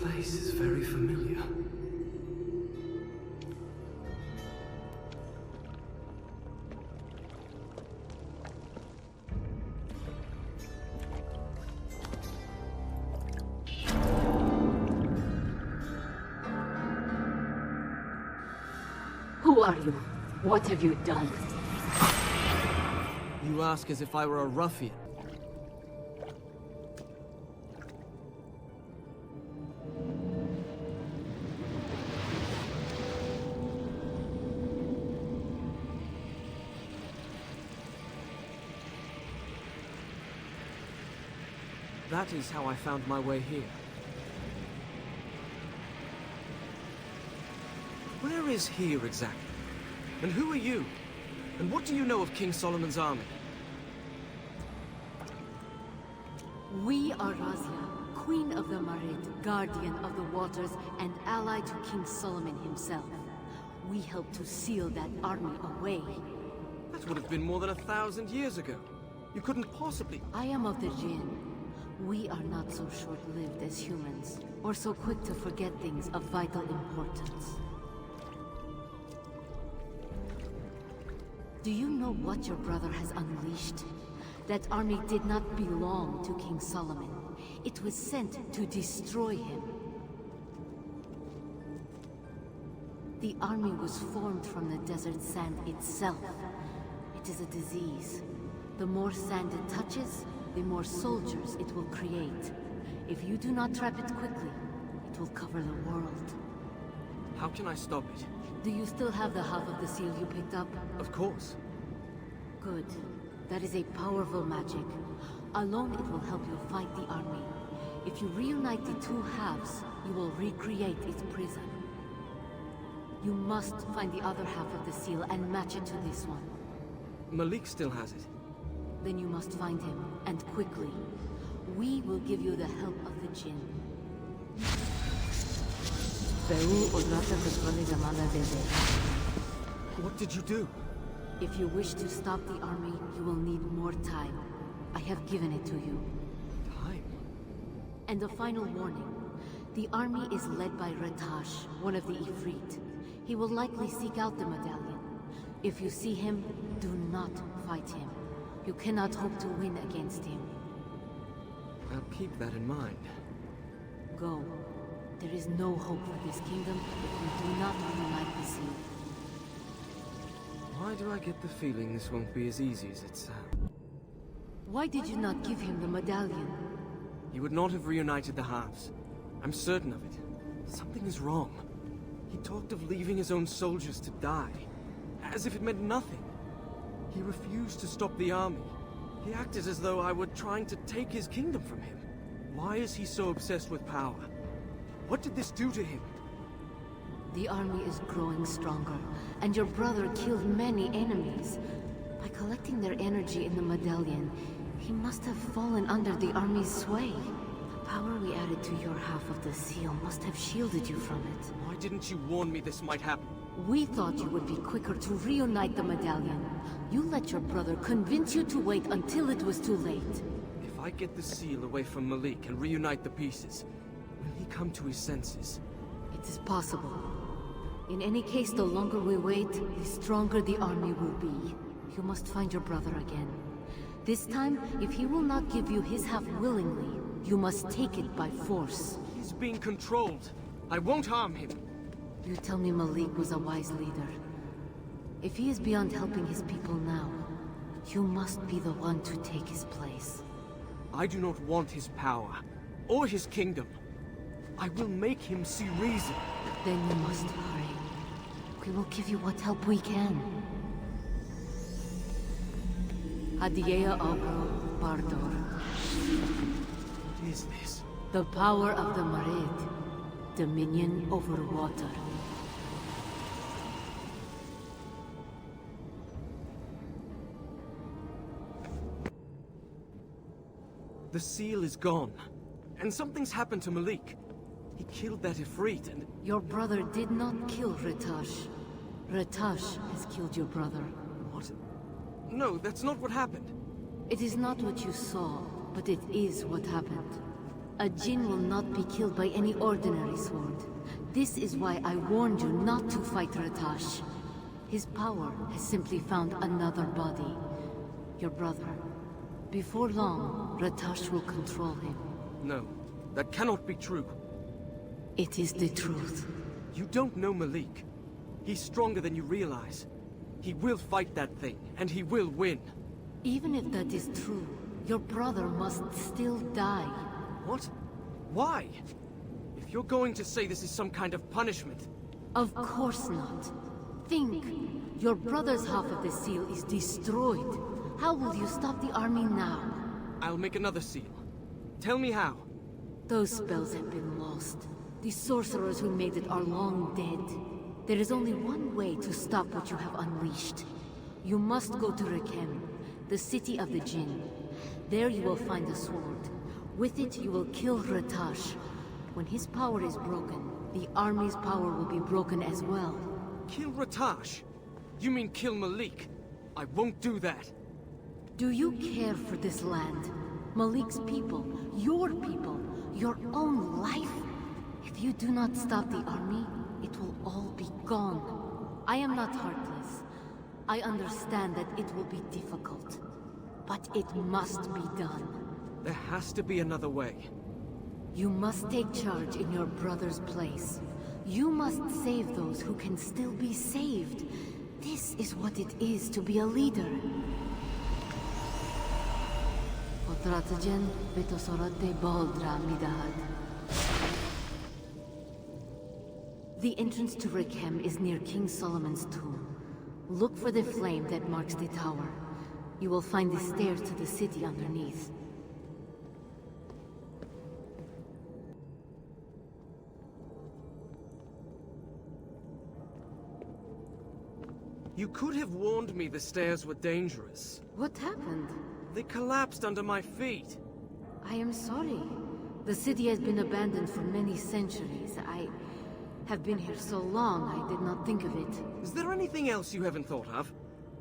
place is very familiar. Who are you? What have you done? You ask as if I were a ruffian. That is how I found my way here. Where is here exactly? And who are you? And what do you know of King Solomon's army? We are Razia, Queen of the Marid, Guardian of the Waters, and ally to King Solomon himself. We helped to seal that army away. That would have been more than 1,000 years ago. You couldn't possibly... I am of the Djinn. We are not so short-lived as humans, or so quick to forget things of vital importance. Do you know what your brother has unleashed? That army did not belong to King Solomon. It was sent to destroy him. The army was formed from the desert sand itself. It is a disease. The more sand it touches, the more soldiers it will create. If you do not trap it quickly, it will cover the world. How can I stop it? Do you still have the half of the seal you picked up? Of course. Good. That is a powerful magic. Alone it will help you fight the army. If you reunite the two halves, you will recreate its prison. You must find the other half of the seal and match it to this one. Malik still has it. Then you must find him, and quickly. We will give you the help of the Djinn. What did you do? If you wish to stop the army, you will need more time. I have given it to you. Time? And a final warning. The army is led by Ratash, one of the Ifrit. He will likely seek out the medallion. If you see him, do not fight him. You cannot hope to win against him. I'll keep that in mind. Go. There is no hope for this kingdom if you do not reunite the seal. Why do I get the feeling this won't be as easy as it sounds? Why did you not give him the medallion? He would not have reunited the halves. I'm certain of it. Something is wrong. He talked of leaving his own soldiers to die, as if it meant nothing. He refused to stop the army. He acted as though I were trying to take his kingdom from him. Why is he so obsessed with power? What did this do to him? The army is growing stronger, and your brother killed many enemies. By collecting their energy in the medallion, he must have fallen under the army's sway. The power we added to your half of the seal must have shielded you from it. Why didn't you warn me this might happen? We thought you would be quicker to reunite the medallion. You let your brother convince you to wait until it was too late. If I get the seal away from Malik and reunite the pieces, will he come to his senses? It is possible. In any case, the longer we wait, the stronger the army will be. You must find your brother again. This time, if he will not give you his half willingly, you must take it by force. He's being controlled. I won't harm him. You tell me Malik was a wise leader. If he is beyond helping his people now, you must be the one to take his place. I do not want his power, or his kingdom. I will make him see reason. Then you must hurry. We will give you what help we can. Hadiea Obro Bardor. What is this? The power of the Marid. Dominion over water. The seal is gone. And something's happened to Malik. He killed that Ifrit and... Your brother did not kill Ratash. Ratash has killed your brother. What? No, that's not what happened. It is not what you saw, but it is what happened. A Djinn will not be killed by any ordinary sword. This is why I warned you not to fight Ratash. His power has simply found another body. Your brother. Before long, Ratash will control him. No, that cannot be true. It is the truth. You don't know Malik. He's stronger than you realize. He will fight that thing, and he will win. Even if that is true, your brother must still die. What? Why? If you're going to say this is some kind of punishment... Of course not. Think. Your brother's half of the seal is destroyed. How will you stop the army now? I'll make another seal. Tell me how. Those spells have been lost. The sorcerers who made it are long dead. There is only one way to stop what you have unleashed. You must go to Rekem, the city of the Djinn. There you will find a sword. With it you will kill Ratash. When his power is broken, the army's power will be broken as well. Kill Ratash? You mean kill Malik? I won't do that. Do you care for this land? Malik's people, your own life? If you do not stop the army, it will all be gone. I am not heartless. I understand that it will be difficult. But it must be done. There has to be another way. You must take charge in your brother's place. You must save those who can still be saved. This is what it is to be a leader. The entrance to Rekem is near King Solomon's tomb. Look for the flame that marks the tower. You will find the stairs to the city underneath. You could have warned me the stairs were dangerous. What happened? They collapsed under my feet. I am sorry. The city has been abandoned for many centuries. I have been here so long, I did not think of it. Is there anything else you haven't thought of?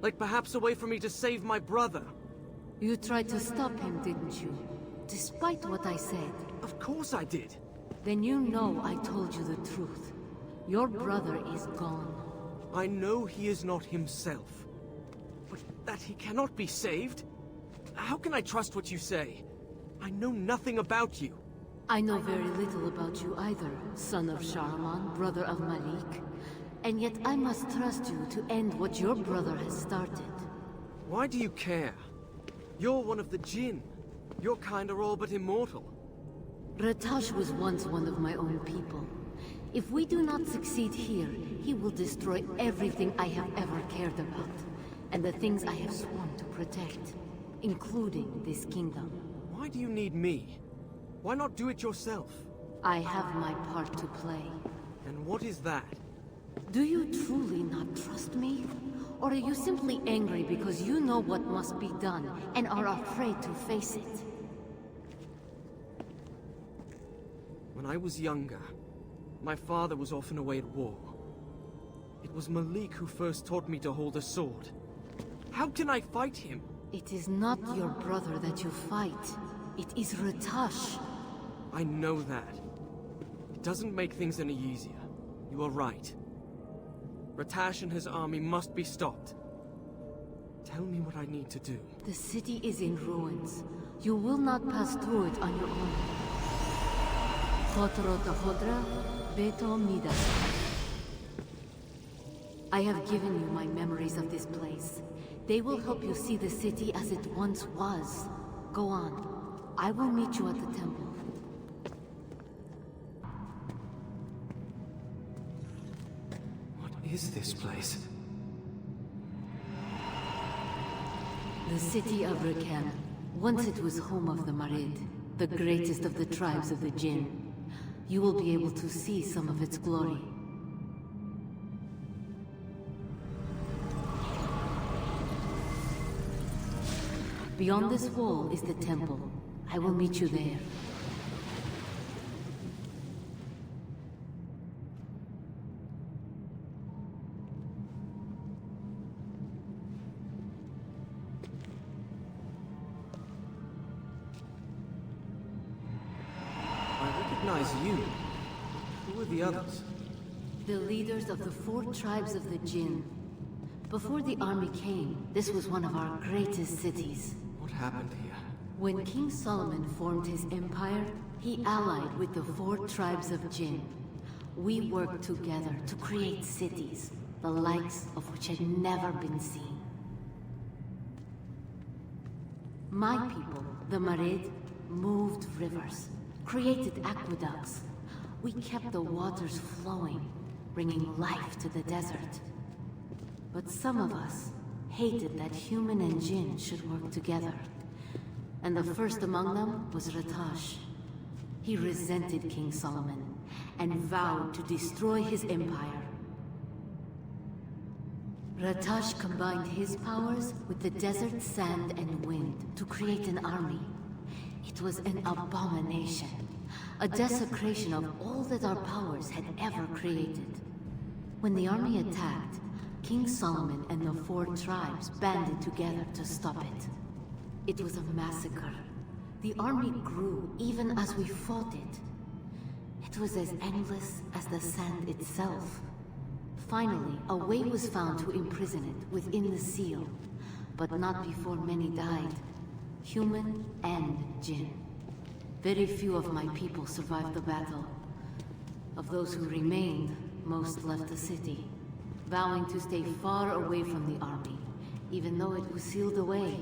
Like perhaps a way for me to save my brother? You tried to stop him, didn't you? Despite what I said. Of course I did. Then you know I told you the truth. Your brother is gone. I know he is not himself. But that he cannot be saved? How can I trust what you say? I know nothing about you. I know very little about you either, son of Shahraman, brother of Malik. And yet I must trust you to end what your brother has started. Why do you care? You're one of the Djinn. Your kind are all but immortal. Ratash was once one of my own people. If we do not succeed here, he will destroy everything I have ever cared about. And the things I have sworn to protect. Including this kingdom. Why do you need me? Why not do it yourself? I have my part to play. And what is that? Do you truly not trust me? Or are you simply angry because you know what must be done and are afraid to face it? When I was younger, my father was often away at war. It was Malik who first taught me to hold a sword. How can I fight him? It is not your brother that you fight. It is Ratash. I know that. It doesn't make things any easier. You are right. Ratash and his army must be stopped. Tell me what I need to do. The city is in ruins. You will not pass through it on your own. I have given you my memories of this place. They will help you see the city as it once was. Go on. I will meet you at the temple. What is this place? The city of Rekem. Once it was home of the Marid, the greatest of the tribes of the Djinn. You will be able to see some of its glory. Beyond this wall is the temple. I will meet you there. is you. Who are the others? The leaders of the 4 tribes of the Djinn. Before the army came, this was one of our greatest cities. What happened here? When King Solomon formed his empire, he allied with the 4 tribes of Djinn. We worked together to create cities, the likes of which had never been seen. My people, the Marid, moved rivers, created aqueducts. We kept the waters flowing, bringing life to the desert. But some of us hated that human and Djinn should work together. And the first among them was Ratash. He resented King Solomon and vowed to destroy his empire. Ratash combined his powers with the desert, sand, and wind to create an army. It was an abomination, a desecration of all that our powers had ever created. When the army attacked, King Solomon and the 4 tribes banded together to stop it. It was a massacre. The army grew even as we fought it. It was as endless as the sand itself. Finally, a way was found to imprison it within the seal, but not before many died, human and Djinn. Very few of my people survived the battle. Of those who remained, most left the city, vowing to stay far away from the army, even though it was sealed away.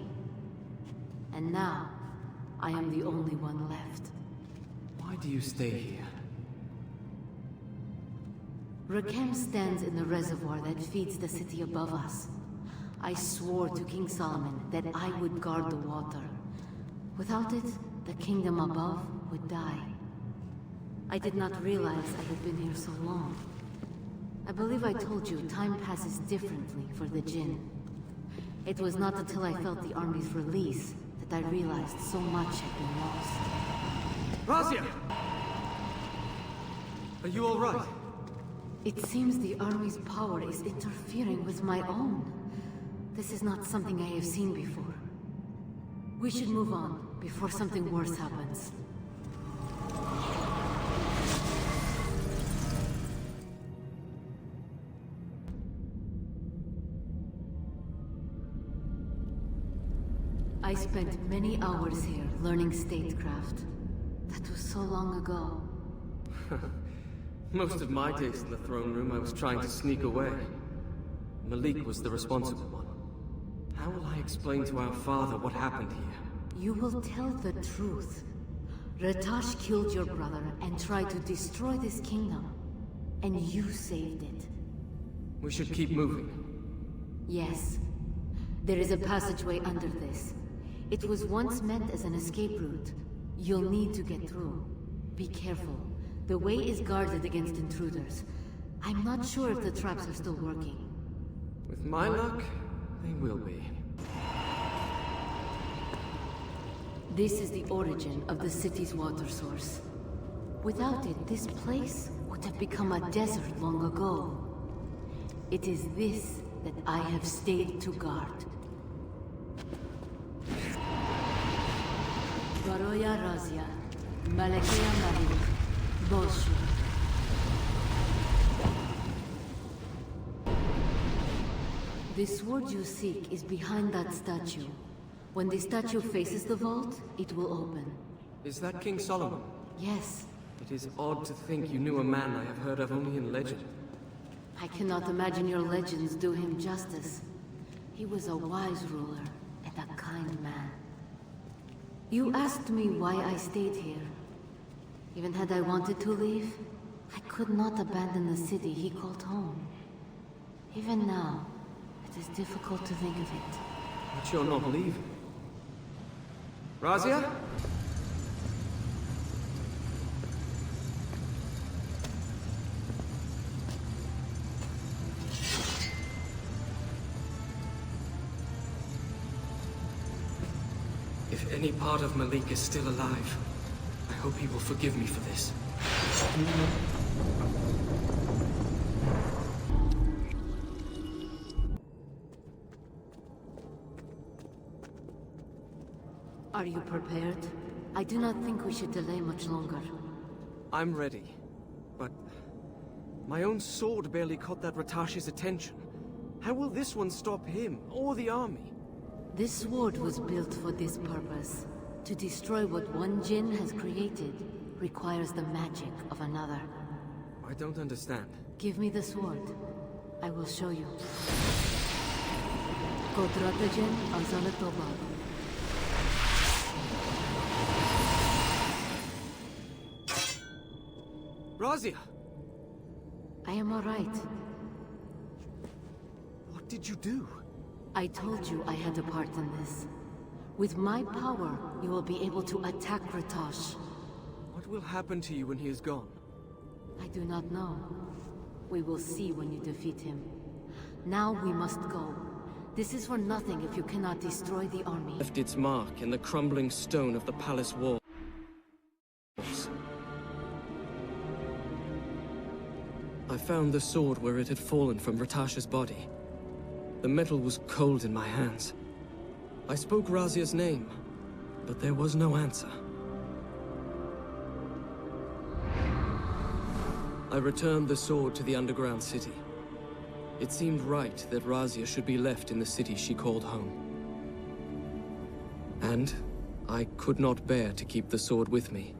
And now, I am the only one left. Why do you stay here? Rakem stands in the reservoir that feeds the city above us. I swore to King Solomon that I would guard the water. Without it, the kingdom above would die. I did not realize I had been here so long. I believe I told you time passes differently for the Djinn. It was not until I felt the army's release that I realized so much had been lost. Razia! Are you all right? It seems the army's power is interfering with my own. This is not something I have seen before. We should move on before something worse happens. I spent many hours here learning statecraft. That was so long ago. Most of my days in the throne room I was trying to sneak away. Malik was the responsible one. How will I explain to our father what happened here? You will tell the truth. Ratash killed your brother and tried to destroy this kingdom. And you saved it. We should keep moving. Yes. There is a passageway under this. It was once meant as an escape route. You'll need to get through. Be careful. The way is guarded against intruders. I'm not sure if the traps are still working. With my luck, they will be. This is the origin of the city's water source. Without it, this place would have become a desert long ago. It is this that I have stayed to guard. Varoya Razia, Malakia Malik, Boshu. The sword you seek is behind that statue. When the statue faces the vault, it will open. Is that King Solomon? Yes. It is odd to think you knew a man I have heard of only in legend. I cannot imagine your legends do him justice. He was a wise ruler and a kind man. You asked me why I stayed here. Even had I wanted to leave, I could not abandon the city he called home. Even now, it is difficult to think of it. But you're not leaving. Razia? If any part of Malik is still alive, I hope he will forgive me for this. Are you prepared? I do not think we should delay much longer. I'm ready. But my own sword barely caught that Ratash's attention. How will this one stop him, or the army? This sword was built for this purpose. To destroy what one Djinn has created requires the magic of another. I don't understand. Give me the sword. I will show you. Kodratajen Azalatoba. Razia! I am alright. What did you do? I told you I had a part in this. With my power, you will be able to attack Ratash. What will happen to you when he is gone? I do not know. We will see when you defeat him. Now we must go. This is for nothing if you cannot destroy the army. Left its mark in the crumbling stone of the palace walls. I found the sword where it had fallen from Ratash's body. The metal was cold in my hands. I spoke Razia's name, but there was no answer. I returned the sword to the underground city. It seemed right that Razia should be left in the city she called home. And I could not bear to keep the sword with me.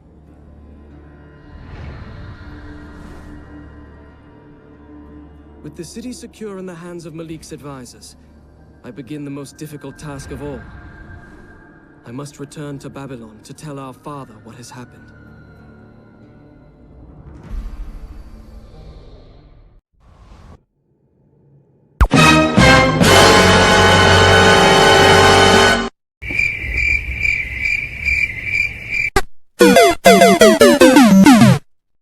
With the city secure in the hands of Malik's advisors, I begin the most difficult task of all. I must return to Babylon to tell our father what has happened.